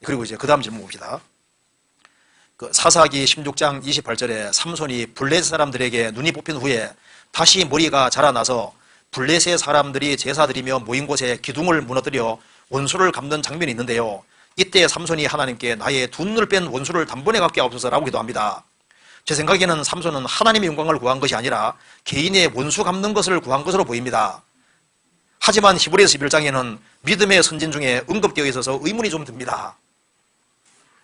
그리고 이제 그 다음 질문 봅시다. 사사기 16장 28절에 삼손이 블레셋 사람들에게 눈이 뽑힌 후에 다시 머리가 자라나서 블레셋 사람들이 제사 드리며 모인 곳에 기둥을 무너뜨려 원수를 갚는 장면이 있는데요. 이때 삼손이 하나님께 나의 두 눈을 뺀 원수를 단번에 갚게 하옵소서라고 기도합니다. 제 생각에는 삼손은 하나님의 영광을 구한 것이 아니라 개인의 원수 갚는 것을 구한 것으로 보입니다. 하지만 히브리서 11장에는 믿음의 선진 중에 언급되어 있어서 의문이 좀 듭니다.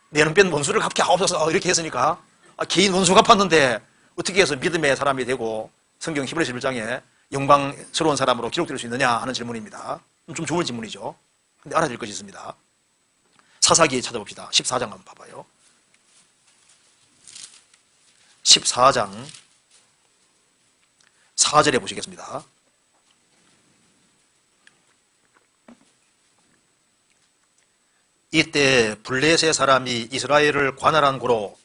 내 눈 뺀 원수를 갚게 하옵소서 이렇게 했으니까 개인 원수 갚았는데 어떻게 해서 믿음의 사람이 되고 성경 히브리서 11장에 영광스러운 사람으로 기록될 수 있느냐 하는 질문입니다. 좀 좋은 질문이죠. 근데 알아둘 것이 있습니다. 사사기 찾아봅시다. 14장 한번 봐봐요. 14장 4절에 보시겠습니다. 이때 블레셋 사람이 이스라엘을 관할한 고로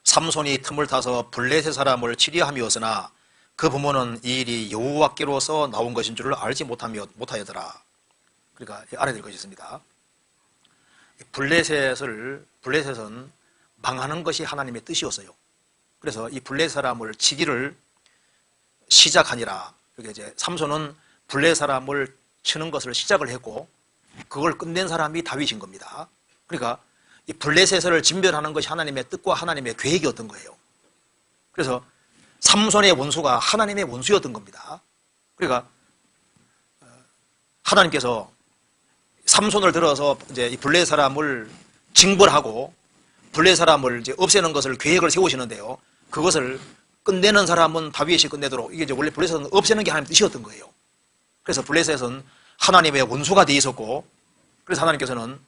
삼손이 틈을 타서 블레셋 사람을 치리하였으나 그 부모는 이 일이 여호와께로서 나온 것인 줄을 알지 못하였더라. 그러니까 알아야 될 것이 있습니다. 블레셋은 망하는 것이 하나님의 뜻이었어요. 그래서 이 블레셋 사람을 치기를 시작하니라. 그러니까 이제 삼손은 블레셋 사람을 치는 것을 시작을 했고 그걸 끝낸 사람이 다윗인 겁니다. 그러니까 이 블레셋을 진멸하는 것이 하나님의 뜻과 하나님의 계획이었던 거예요. 그래서 삼손의 원수가 하나님의 원수였던 겁니다. 그러니까 하나님께서 삼손을 들어서 이제 이 블레셋 사람을 징벌하고 블레셋 사람을 이제 없애는 것을 계획을 세우시는데요. 그것을 끝내는 사람은 다윗이 끝내도록 이게 이제 원래 블레셋은 없애는 게 하나님의 뜻이었던 거예요. 그래서 블레셋은 하나님의 원수가 돼 있었고 그래서 하나님께서는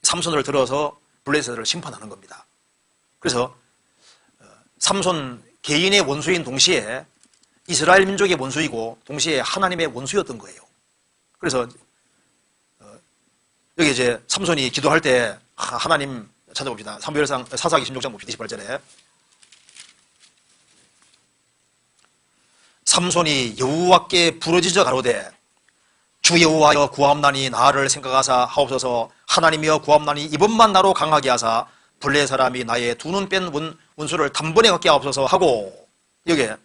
삼손을 들어서 블레셋을 심판하는 겁니다. 그래서 삼손 개인의 원수인 동시에 이스라엘 민족의 원수이고 동시에 하나님의 원수였던 거예요. 그래서 여기 이제 삼손이 기도할 때 하나님 찾아봅시다. 사무엘상 사사기 16장 봅시다. 28절에 삼손이 여호와께 부르짖어 가로되 주 여호와여 구하옵나니 나를 생각하사 하옵소서. 하나님이여 구하옵나니 이번만 나로 강하게 하사 블레셋 사람이 나의 두 눈 뺀 원수를 단번에 갚게 하옵소서 하고 여기에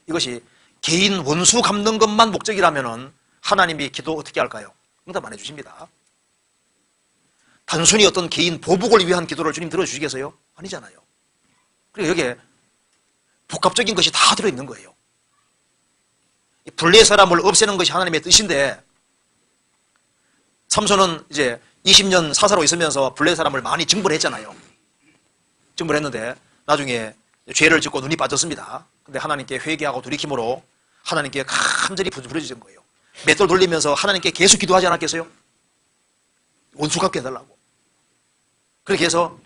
이것이 개인 원수 갚는 것만 목적이라면은 하나님이 기도 어떻게 할까요? 응답 안 해주십니다. 단순히 어떤 개인 보복을 위한 기도를 주님 들어주시겠어요? 아니잖아요. 그리고 여기에 복합적인 것이 다 들어있는 거예요. 블레셋 사람을 없애는 것이 하나님의 뜻인데 삼손은 이제 20년 사사로 있으면서 블레셋 사람을 많이 징벌했잖아요. 징벌했는데 나중에 죄를 짓고 눈이 빠졌습니다. 근데 하나님께 회개하고 돌이킴으로 하나님께 간절히 부르짖은 거예요. 맷돌 돌리면서 하나님께 계속 기도하지 않았겠어요? 원수 갚게 해달라고. 그렇게 해서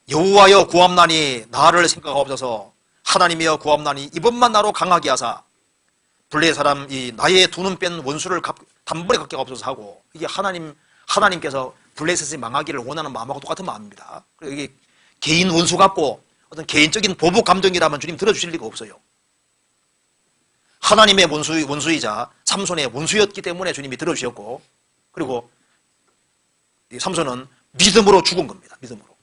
여호와여 구하옵나니 나를 생각하옵소서. 하나님이여 구하옵나니 이번만 나로 강하게 하사 블레셋 사람이 나의 두 눈 뺀 원수를 단번에 갚게 하옵소서 하고 이게 하나님께서 블레셋이 망하기를 원하는 마음하고 똑같은 마음입니다. 그리고 이게 개인 원수 갚고 어떤 개인적인 보복 감정이라면 주님 들어주실 리가 없어요. 하나님의 원수이자 삼손의 원수였기 때문에 주님이 들어주셨고 그리고 삼손은 믿음으로 죽은 겁니다. 믿음으로.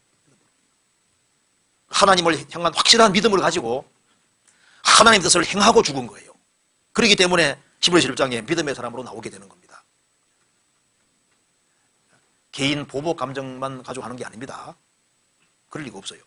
하나님을 향한 확실한 믿음을 가지고 하나님 뜻을 행하고 죽은 거예요. 그렇기 때문에 히브리서 11장에 믿음의 사람으로 나오게 되는 겁니다. 개인 보복 감정만 가지고 하는 게 아닙니다. 그럴 리가 없어요.